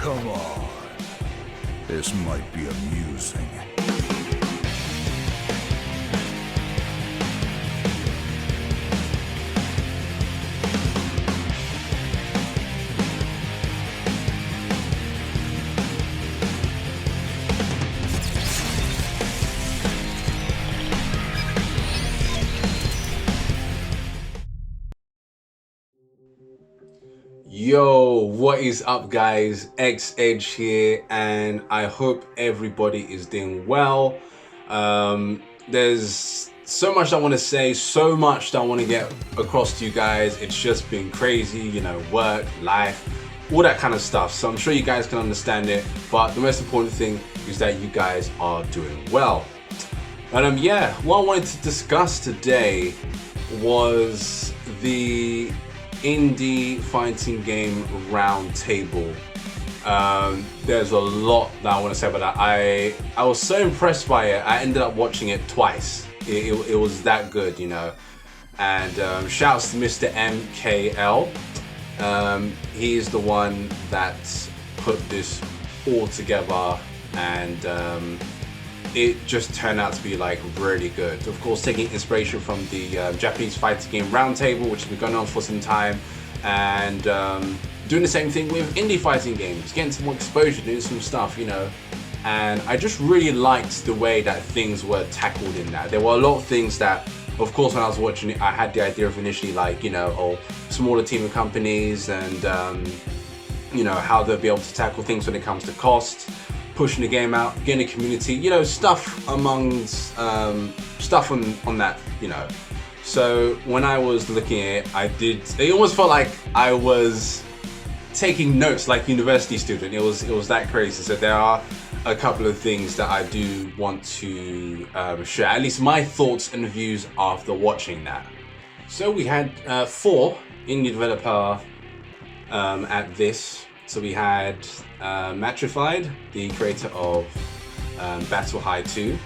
Come on. This might be amusing. Yo, what is up guys? X Edge here, and I hope everybody is doing well. There's so much I want to say, so much that I want to get across to you guys. It's just been crazy, you know, work, life, all that kind of stuff. So I'm sure you guys can understand it, but the most important thing is that you guys are doing well. And yeah, what I wanted to discuss today was the indie fighting game Roundtable. There's a lot that I want to say about that. I was so impressed by it. I ended up watching it twice. It was that good, you know. And shouts to Mr. MKL. He's the one that put this all together, and it just turned out to be like really good. Of course, taking inspiration from the Japanese fighting game Roundtable, which has been going on for some time, and doing the same thing with indie fighting games, getting some more exposure, doing some stuff, you know. And I just really liked the way that things were tackled in that. There were a lot of things that, of course, when I was watching it, I had the idea of initially, like, you know, smaller team of companies, and you know, how they'll be able to tackle things when it comes to cost, pushing the game out, getting a community, you know, stuff amongst stuff on that, you know. So when I was looking at it, it almost felt like I was taking notes like university student. It was that crazy. So there are a couple of things that I do want to share, at least my thoughts and views after watching that. So we had 4 indie developer at this. So we had Matrified, the creator of Battle High 2.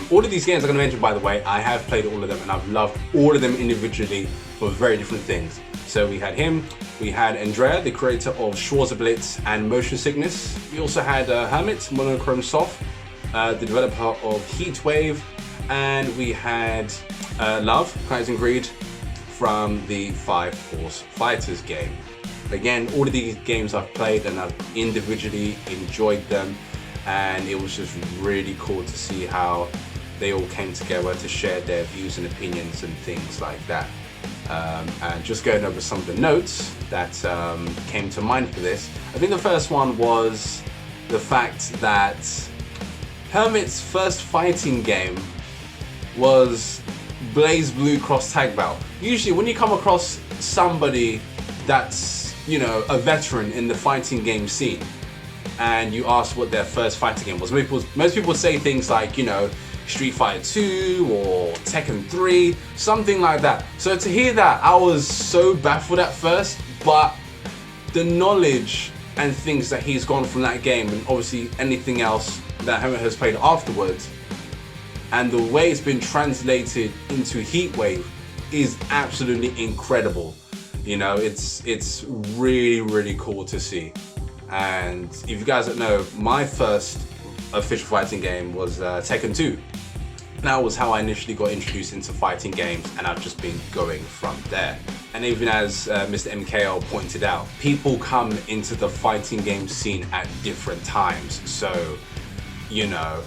All of these games I'm going to mention, by the way, I have played all of them and I've loved all of them individually for very different things. So we had him, we had Andrea, the creator of Schwarzenblitz and Motion Sickness. We also had Hermit, Monochrome Soft, the developer of Heatwave, and we had Love, Knights and Greed from the 5 Force Fighters game. Again, all of these games I've played and I've individually enjoyed them, and it was just really cool to see how they all came together to share their views and opinions and things like that. And just going over some of the notes that came to mind for this, I think the first one was the fact that Hermit's first fighting game was Blaze Blue Cross Tag Battle. Usually when you come across somebody that's, you know, a veteran in the fighting game scene, and you ask what their first fighting game was, most people say things like, you know, Street Fighter 2 or Tekken 3, something like that. So to hear that, I was so baffled at first, but the knowledge and things that he's gone from that game, and obviously anything else that Hermit has played afterwards, and the way it's been translated into Heatwave is absolutely incredible. You know, it's really, really cool to see. And if you guys don't know, my first official fighting game was Tekken 2. That was how I initially got introduced into fighting games, and I've just been going from there. And even as Mr. MKL pointed out, people come into the fighting game scene at different times. So, you know,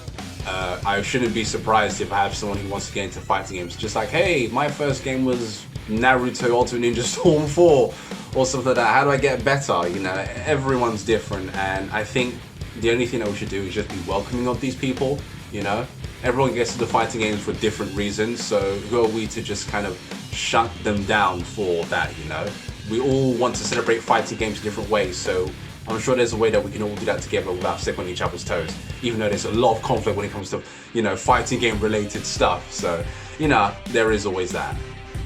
I shouldn't be surprised if I have someone who wants to get into fighting games, just like, hey, my first game was Naruto Ultimate Ninja Storm 4 or something like that. How do I get better? You know, everyone's different, and I think the only thing that we should do is just be welcoming of these people. You know, everyone gets to the fighting games for different reasons, so who are we to just kind of shut them down for that? You know, we all want to celebrate fighting games in different ways, so I'm sure there's a way that we can all do that together without stepping on each other's toes, even though there's a lot of conflict when it comes to, you know, fighting game related stuff. So, you know, there is always that.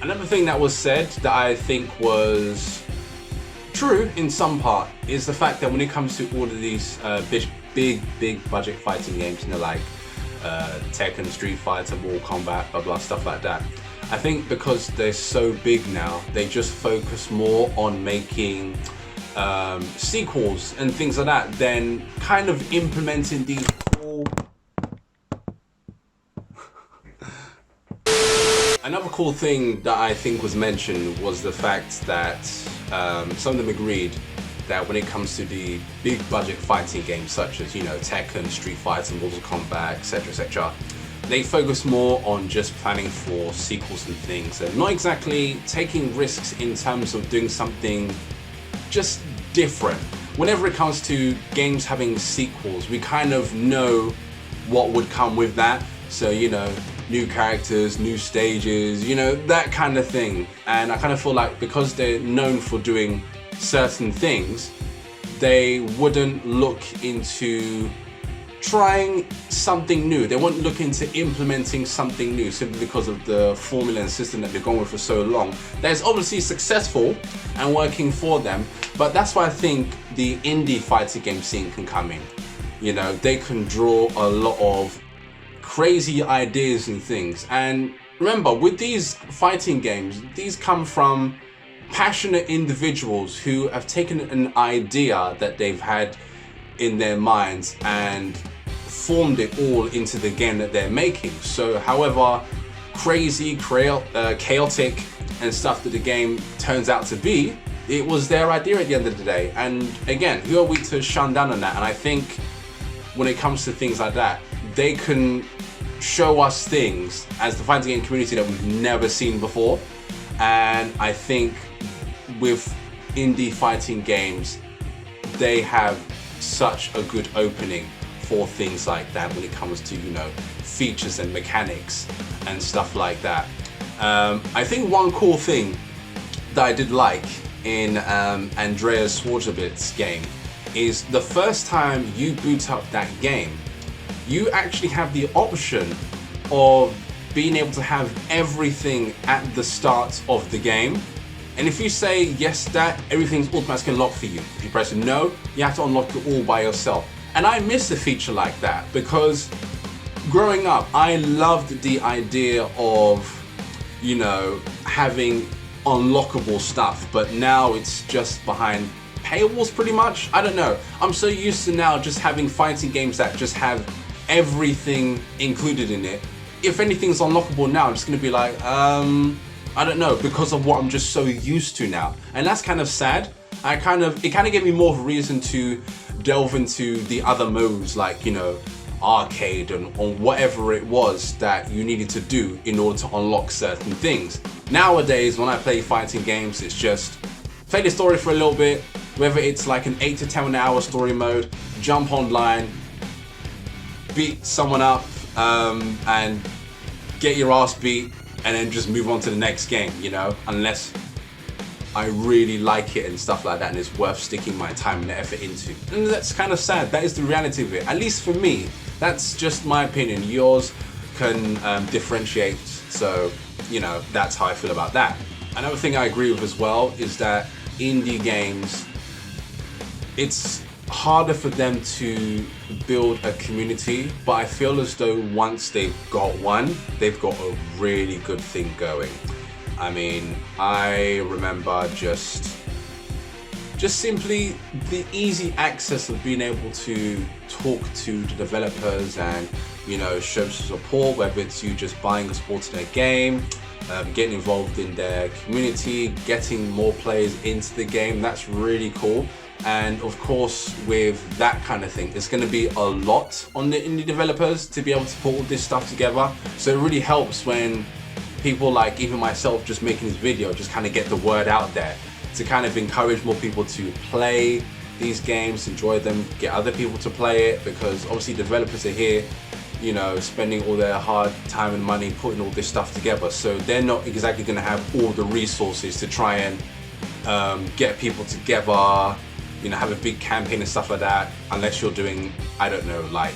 Another thing that was said that I think was true in some part is the fact that when it comes to all of these big budget fighting games, you know, like Tekken, Street Fighter, Mortal Kombat, blah blah, stuff like that, I think because they're so big now, they just focus more on making sequels and things like that, then kind of implementing these cool. Another cool thing that I think was mentioned was the fact that some of them agreed that when it comes to the big budget fighting games such as, you know, Tekken, Street Fighter, Mortal Kombat, etc., they focus more on just planning for sequels and things and not exactly taking risks in terms of doing something just different. Whenever it comes to games having sequels, we kind of know what would come with that. So, you know, new characters, new stages, you know, that kind of thing. And I kind of feel like because they're known for doing certain things, they wouldn't look into trying something new. They won't look into implementing something new simply because of the formula and system that they've gone with for so long. That is obviously successful and working for them, but that's why I think the indie fighting game scene can come in. You know, they can draw a lot of crazy ideas and things. And remember, with these fighting games, these come from passionate individuals who have taken an idea that they've had in their minds and formed it all into the game that they're making. So however crazy, chaotic and stuff that the game turns out to be, it was their idea at the end of the day. And again, who are we to shun down on that? And I think when it comes to things like that, they can show us things as the fighting game community that we've never seen before. And I think with indie fighting games, they have such a good opening for things like that when it comes to, you know, features and mechanics and stuff like that. I think one cool thing that I did like in Andreas Schwarzenbeck's game is the first time you boot up that game, you actually have the option of being able to have everything at the start of the game. And if you say yes to that, everything's automatically unlocked for you. If you press no, you have to unlock it all by yourself. And I miss a feature like that because growing up, I loved the idea of, you know, having unlockable stuff, but now it's just behind paywalls pretty much. I don't know. I'm so used to now just having fighting games that just have everything included in it. If anything's unlockable now, I'm just gonna be like, I don't know, because of what I'm just so used to now. And that's kind of sad. It kind of gave me more of a reason to delve into the other modes, like, you know, arcade and on whatever it was that you needed to do in order to unlock certain things. Nowadays, when I play fighting games, it's just play the story for a little bit, whether it's like an 8 to 10 hour story mode, jump online, beat someone up, and get your ass beat, and then just move on to the next game, you know, unless I really like it and stuff like that and it's worth sticking my time and effort into. And that's kind of sad. That is the reality of it. At least for me, that's just my opinion. Yours can differentiate. So, you know, that's how I feel about that. Another thing I agree with as well is that indie games, it's harder for them to build a community, but I feel as though once they've got one, they've got a really good thing going. I mean, I remember just simply the easy access of being able to talk to the developers and, you know, show support, whether it's you just buying or supporting their game, getting involved in their community, getting more players into the game. That's really cool. And of course, with that kind of thing, it's going to be a lot on the indie developers to be able to put all this stuff together. So it really helps when people like even myself just making this video just kind of get the word out there to kind of encourage more people to play these games, enjoy them, get other people to play it, because obviously developers are here, you know, spending all their hard time and money putting all this stuff together. So they're not exactly going to have all the resources to try and get people together, you know, have a big campaign and stuff like that, unless you're doing, I don't know, like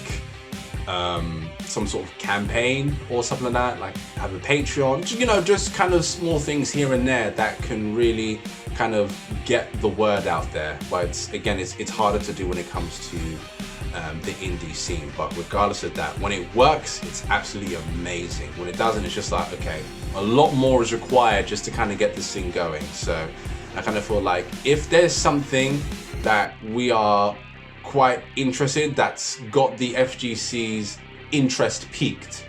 some sort of campaign or something like that, like have a Patreon, you know, just kind of small things here and there that can really kind of get the word out there. But it's, again, it's harder to do when it comes to the indie scene. But regardless of that, when it works, it's absolutely amazing. When it doesn't, it's just like, okay, a lot more is required just to kind of get this thing going. So I kind of feel like if there's something that we are quite interested, that's got the FGC's interest peaked,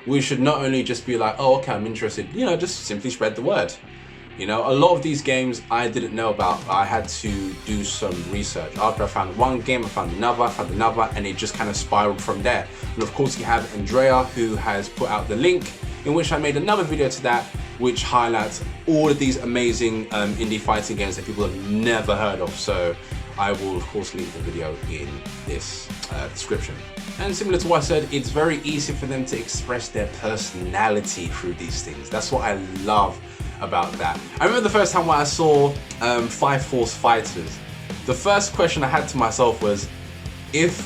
we should not only just be like, oh, okay, I'm interested, you know, just simply spread the word. You know, a lot of these games I didn't know about. I had to do some research. After I found one game, I found another, and it just kind of spiraled from there. And of course you have Andrea, who has put out the link in which I made another video to that, which highlights all of these amazing indie fighting games that people have never heard of. So I will of course link the video in this description. And similar to what I said, it's very easy for them to express their personality through these things. That's what I love about that. I remember the first time when I saw 5 Force Fighters, the first question I had to myself was, if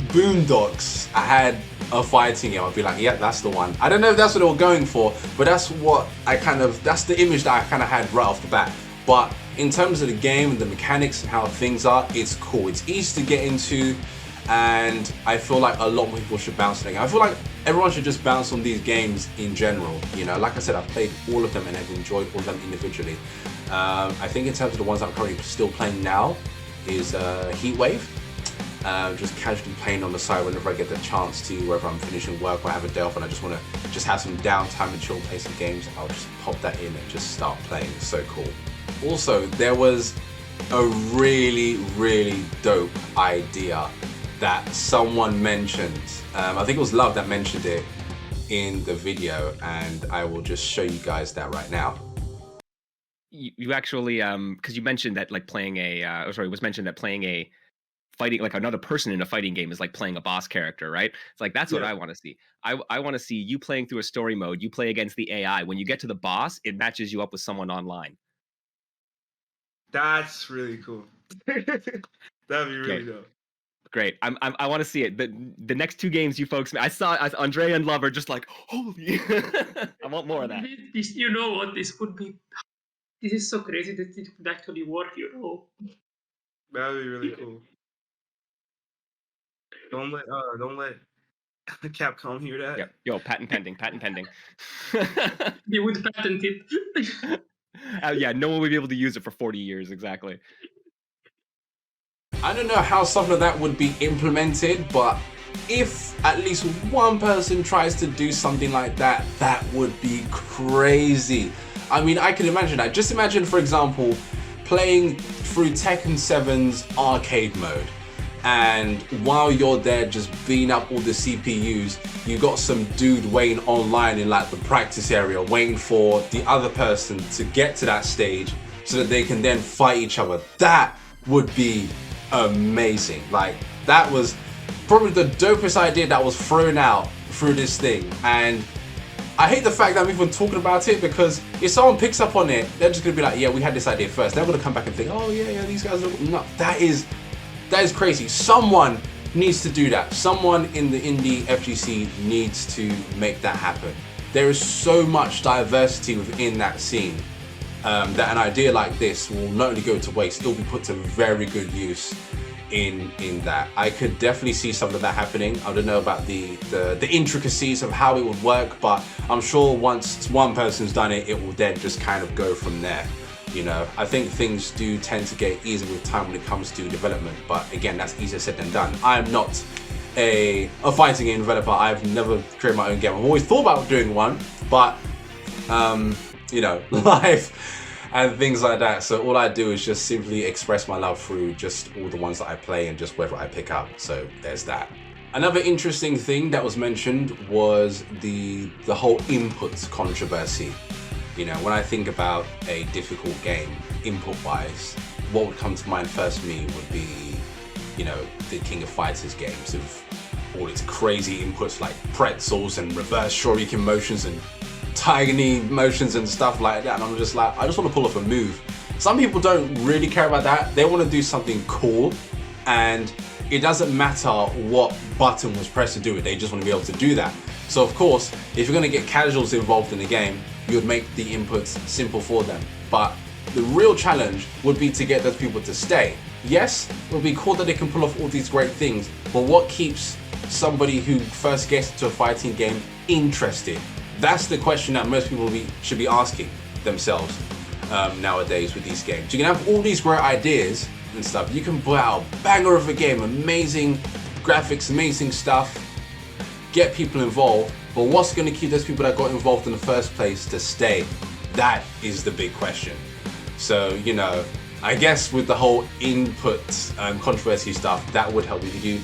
Boondocks I had a fighting game, I'd be like, yeah, that's the one. I don't know if that's what they were going for, but that's what that's the image that I kind of had right off the bat. But in terms of the game and the mechanics and how things are, it's cool. It's easy to get into, and I feel like a lot more people should bounce on it. I feel like everyone should just bounce on these games in general. You know, like I said, I've played all of them and have enjoyed all of them individually. I think in terms of the ones I'm currently still playing now is Heatwave. Just casually playing on the side whenever I get the chance to, whether I'm finishing work or I have a day off and I just want to just have some downtime and chill, play some games, I'll just pop that in and just start playing. It's so cool. Also, there was a really, really dope idea that someone mentioned. I think it was Love that mentioned it in the video, and I will just show you guys that right now. You actually, because you mentioned that like playing it was mentioned that playing a fighting, like another person in a fighting game is like playing a boss character, right? It's like, that's what I want to see. I want to see you playing through a story mode, you play against the AI. When you get to the boss, it matches you up with someone online. That's really cool. That'd be really dope. Great. I want to see it. The next 2 games you folks, I saw Andrea and Love are just like, holy. I want more of that. You know what? This is so crazy that it could actually work, you know. That'd be really cool. Don't let Capcom hear that. Yep. Yo, patent pending. They would patent it. Yeah, no one would be able to use it for 40 years, exactly. I don't know how something like that would be implemented, but if at least one person tries to do something like that, that would be crazy. I mean, I can imagine that. Just imagine, for example, playing through Tekken 7's arcade mode, and while you're there just beating up all the CPUs, you got some dude waiting online in like the practice area, waiting for the other person to get to that stage so that they can then fight each other. That would be amazing. Like, that was probably the dopest idea that was thrown out through this thing. And I hate the fact that I'm even talking about it, because if someone picks up on it, they're just gonna be like, yeah, we had this idea first. They're gonna come back and think, oh yeah, these guys are no, that is crazy. Someone needs to do that. Someone in the indie FGC needs to make that happen. There is so much diversity within that scene, that an idea like this will not only go to waste, it will be put to very good use in that. I could definitely see something like that happening. I don't know about the intricacies of how it would work, but I'm sure once one person's done it, it will then just kind of go from there. You know, I think things do tend to get easier with time when it comes to development, but again, that's easier said than done. I'm not a fighting game developer. I've never created my own game. I've always thought about doing one, but you know, life and things like that. So all I do is just simply express my love through just all the ones that I play and just whether I pick up. So there's that. Another interesting thing that was mentioned was the whole inputs controversy. You know, when I think about a difficult game, input-wise, what would come to mind first for me would be, you know, the King of Fighters games of all its crazy inputs like pretzels and reverse shuriken motions and tiger knee motions and stuff like that. And I'm just like, I just want to pull off a move. Some people don't really care about that. They want to do something cool, and it doesn't matter what button was pressed to do it. They just want to be able to do that. So of course, if you're going to get casuals involved in the game, you would make the inputs simple for them. But the real challenge would be to get those people to stay. Yes, it would be cool that they can pull off all these great things, but what keeps somebody who first gets into a fighting game interested? That's the question that most people should be asking themselves. nowadays with these games. You can have all these great ideas and stuff. You can put out a banger of a game, amazing graphics, amazing stuff, get people involved, but what's going to keep those people that got involved in the first place to stay? That is the big question. So, you know, I guess with the whole input controversy stuff, that would help. If you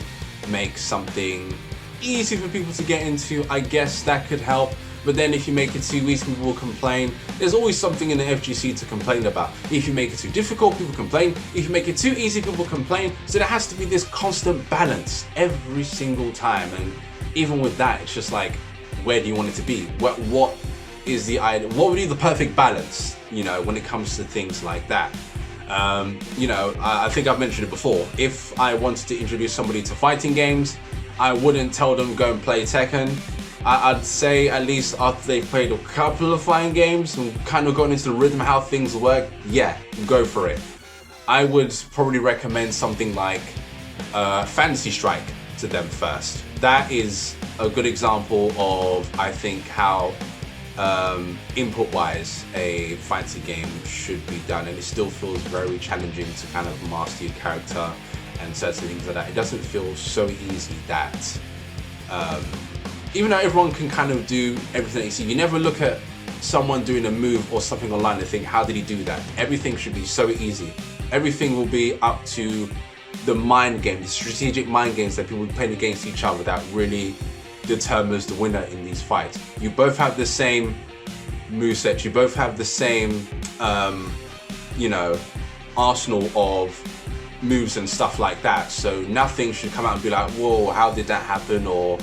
make something easy for people to get into, I guess that could help. But then if you make it too easy, people will complain. There's always something in the FGC to complain about. If you make it too difficult, people complain. If you make it too easy, people complain. So there has to be this constant balance every single time. And even with that, it's just like, where do you want it to be? What is the idea? What would be the perfect balance, you know, when it comes to things like that? You know, I think I've mentioned it before. If I wanted to introduce somebody to fighting games, I wouldn't tell them go and play Tekken. I'd say at least after they've played a couple of fighting games and kind of gotten into the rhythm of how things work, yeah, go for it. I would probably recommend something like Fantasy Strike to them first. That is a good example of, I think, how input-wise a fantasy game should be done, and it still feels very challenging to kind of master your character and certain things like that. It doesn't feel so easy that even though everyone can kind of do everything you see, you never look at someone doing a move or something online and think, how did he do that? Everything should be so easy. Everything will be up to the mind game, the strategic mind games that people play against each other that really determines the winner in these fights. You both have the same moveset, you both have the same, you know, arsenal of moves and stuff like that. So nothing should come out and be like, whoa, how did that happen? Or,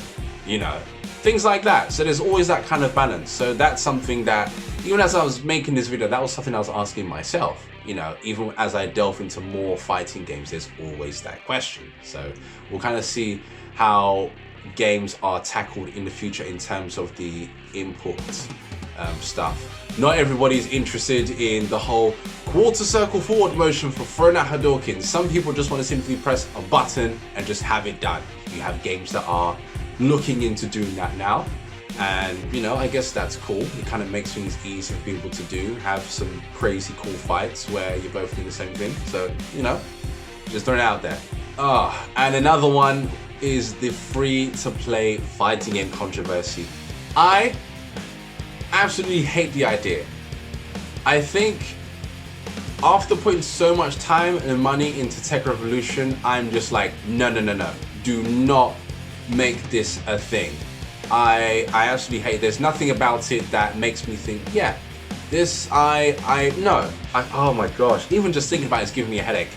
you know, things like that. So there's always that kind of balance. So that's something that, even as I was making this video, that was something I was asking myself. You know, even as I delve into more fighting games, there's always that question. So we'll kind of see how games are tackled in the future in terms of the input stuff. Not everybody's interested in the whole quarter circle forward motion for throwing out Hadouken. Some people just want to simply press a button and just have it done. You have games that are looking into doing that now, and you know, I guess that's cool. It kind of makes things easy for people to do, have some crazy cool fights where you're both doing the same thing. So, you know, just throwing it out there. And another one is the free-to-play fighting game controversy. I absolutely hate the idea. I think after putting so much time and money into Tech Revolution, I'm just like, no, do not make this a thing. I absolutely hate. There's nothing about it that makes me think, yeah, this, oh my gosh, even just thinking about it is giving me a headache.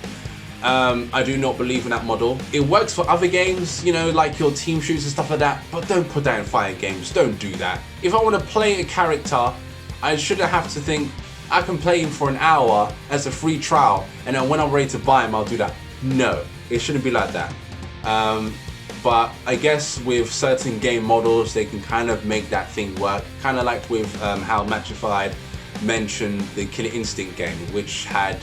I do not believe in that model. It works for other games, you know, like your team shoots and stuff like that, but don't put that in fighting games. Don't do that. If I want to play a character, I shouldn't have to think I can play him for an hour as a free trial, and then when I'm ready to buy him, I'll do that. No, it shouldn't be like that. But I guess with certain game models, they can kind of make that thing work. Kind of like with how Matchified mentioned the Killer Instinct game, which had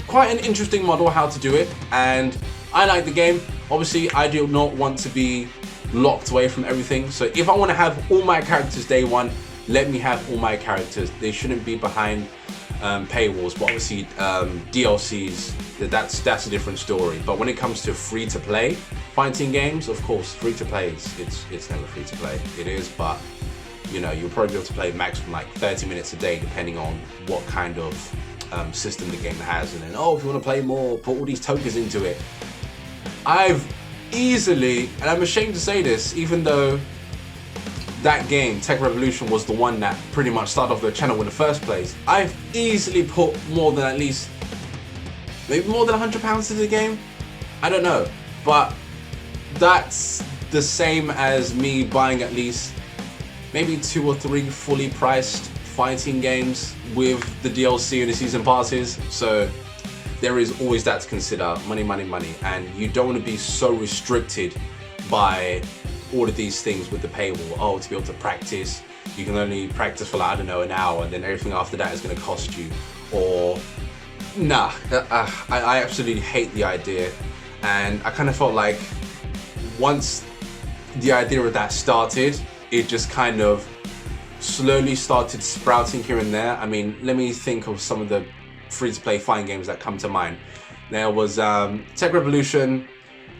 quite an interesting model how to do it. And I like the game. Obviously, I do not want to be locked away from everything. So if I want to have all my characters day one, let me have all my characters. They shouldn't be behind paywalls. But obviously, DLCs, that's a different story. But when it comes to free-to-play fighting games, of course, free-to-play, it's never free-to-play. It is, but you know, you'll probably be able to play maximum like 30 minutes a day, depending on what kind of system the game has. And then, oh, if you want to play more, put all these tokens into it. I've easily, and I'm ashamed to say this, even though that game, Tech Revolution, was the one that pretty much started off the channel in the first place, I've easily put more than at least, maybe more than £100 into the game. I don't know, but that's the same as me buying at least maybe 2 or 3 fully priced fighting games with the DLC and the season passes. So there is always that to consider. Money, and you don't want to be so restricted by all of these things with the paywall. Oh, to be able to practice, you can only practice for like, I don't know, an hour, and then everything after that is going to cost you. Or nah, I absolutely hate the idea. And I kind of felt like once the idea of that started, it just kind of slowly started sprouting here and there. I mean, let me think of some of the free-to-play fighting games that come to mind. There was Tech Revolution,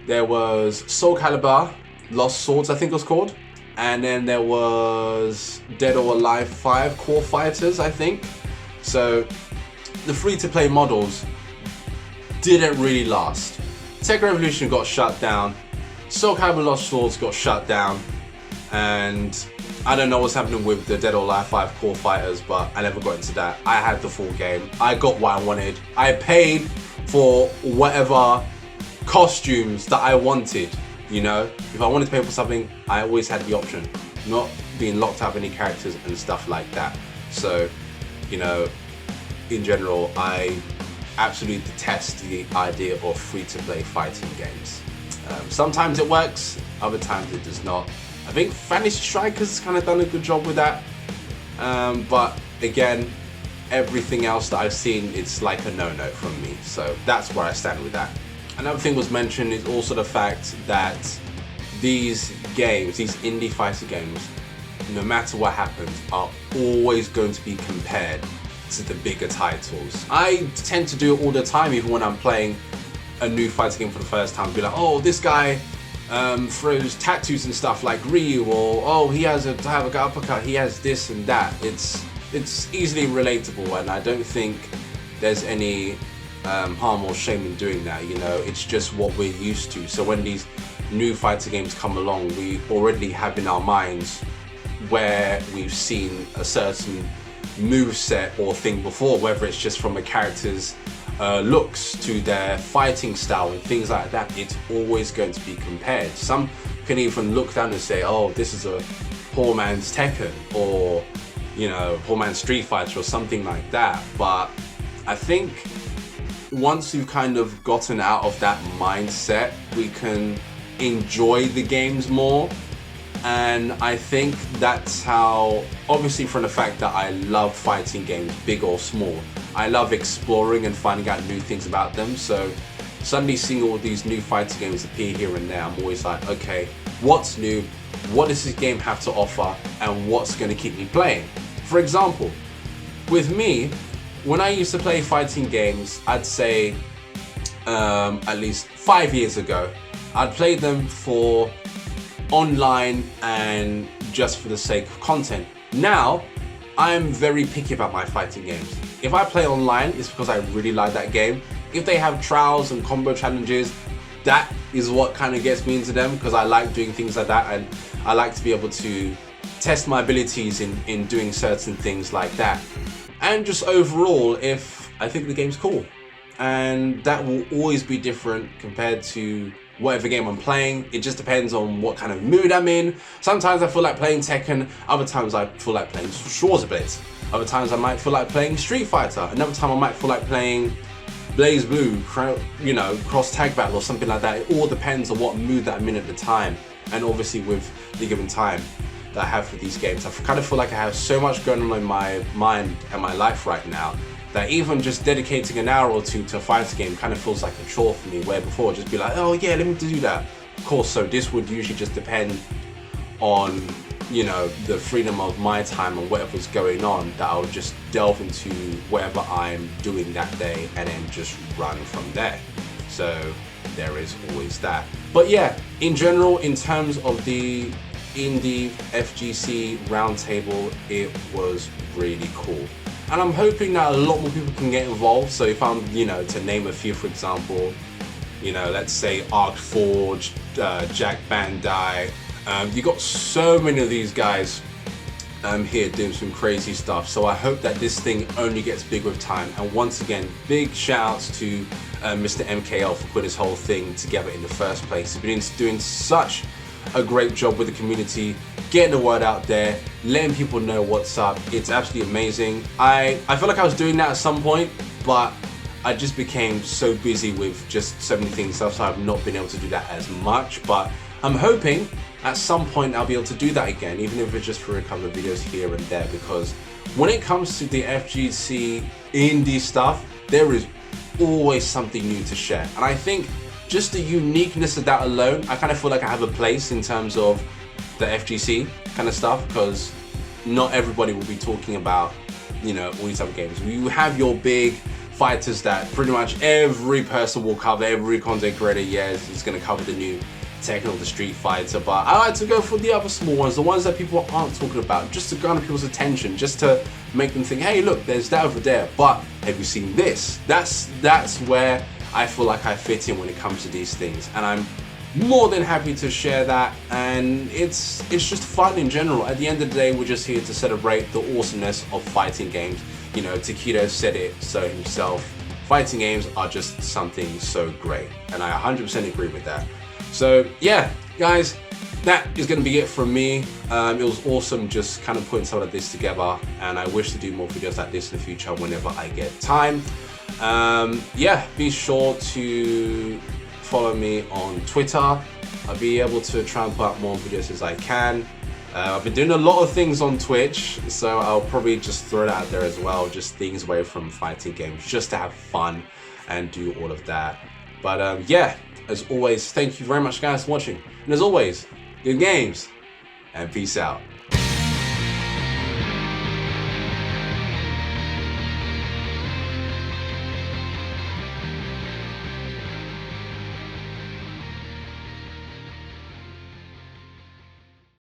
there was Soul Calibur, Lost Swords I think it was called, and then there was Dead or Alive 5 Core Fighters I think. So the free-to-play models didn't really last. Tech Revolution got shut down, Soul Calibur Lost Swords got shut down, and I don't know what's happening with the Dead or Alive 5 Core Fighters, but I never got into that. I had the full game. I got what I wanted. I paid for whatever costumes that I wanted, you know? If I wanted to pay for something, I always had the option, not being locked out of any characters and stuff like that. So, you know, in general, I absolutely detest the idea of free-to-play fighting games. Sometimes it works, other times it does not. I think Fantasy Strikers kind of done a good job with that, but again, everything else that I've seen, it's like a no-no from me. So that's where I stand with that. Another thing was mentioned is also the fact that these games, these indie fighter games, no matter what happens, are always going to be compared to the bigger titles. I tend to do it all the time, even when I'm playing a new fighting game for the first time. Be like, oh, this guy throws tattoos and stuff like Ryu, or oh, he has a uppercut, he has this and that. It's easily relatable, and I don't think there's any harm or shame in doing that. You know, it's just what we're used to. So when these new fighter games come along, we already have in our minds where we've seen a certain moveset or thing before, whether it's just from a character's looks to their fighting style and things like that. It's always going to be compared. Some can even look down and say, oh, this is a poor man's Tekken, or you know, poor man's Street Fighter, or something like that. But I think once you've kind of gotten out of that mindset, we can enjoy the games more. And I think that's how, obviously from the fact that I love fighting games, big or small, I love exploring and finding out new things about them. So suddenly seeing all these new fighting games appear here and there, I'm always like, okay, what's new? What does this game have to offer? And what's going to keep me playing? For example, with me, when I used to play fighting games, I'd say at least 5 years ago, I'd play them for online and just for the sake of content. Now, I'm very picky about my fighting games. If I play online, it's because I really like that game. If they have trials and combo challenges, that is what kind of gets me into them, because I like doing things like that, and I like to be able to test my abilities in doing certain things like that. And just overall, if I think the game's cool, and that will always be different compared to whatever game I'm playing. It just depends on what kind of mood I'm in. Sometimes I feel like playing Tekken, other times I feel like playing Schwarzenegger. Other times I might feel like playing Street Fighter. Another time I might feel like playing Blaze Blue, you know, Cross Tag Battle or something like that. It all depends on what mood that I'm in at the time. And obviously with the given time that I have for these games, I kind of feel like I have so much going on in my mind and my life right now that even just dedicating an hour or two to a fighter game kind of feels like a chore for me, where before just be like, oh yeah, let me do that. Of course, so this would usually just depend on, you know, the freedom of my time and whatever's going on, that I'll just delve into whatever I'm doing that day and then just run from there. So there is always that. But yeah, in general, in terms of the indie FGC Roundtable, it was really cool. And I'm hoping that a lot more people can get involved. So if I'm, you know, to name a few, for example, you know, let's say Arc Forge, Jack Bandai, you got so many of these guys here doing some crazy stuff. So I hope that this thing only gets big with time. And once again, big shout outs to Mr. MKL for putting this whole thing together in the first place. He's been doing such a great job with the community, getting the word out there, letting people know what's up. It's absolutely amazing. I feel like I was doing that at some point, but I just became so busy with just so many things, so I've not been able to do that as much. But I'm hoping at some point I'll be able to do that again, even if it's just for a couple of videos here and there, because when it comes to the FGC indie stuff, there is always something new to share. And I think just the uniqueness of that alone, I kind of feel like I have a place in terms of the FGC kind of stuff, because not everybody will be talking about, you know, all these type of games. You have your big fighters that pretty much every person will cover, every content creator, is going to cover the new Tekken or the Street Fighter, but I like to go for the other small ones, the ones that people aren't talking about, just to garner people's attention, just to make them think, hey, look, there's that over there, but have you seen this? That's where I feel like I fit in when it comes to these things, and I'm more than happy to share that, and it's just fun in general. At the end of the day, we're just here to celebrate the awesomeness of fighting games. You know, Takedo said it so himself, fighting games are just something so great, and I 100% agree with that. So yeah, guys, that is going to be it from me. It was awesome just kind of putting some of this together, and I wish to do more videos like this in the future whenever I get time. Yeah, be sure to follow me on Twitter. I'll be able to try and put out more videos as I can. I've been doing a lot of things on Twitch, so I'll probably just throw it out there as well, just things away from fighting games, just to have fun and do all of that. But yeah, as always, thank you very much guys for watching, and as always, good games and peace out.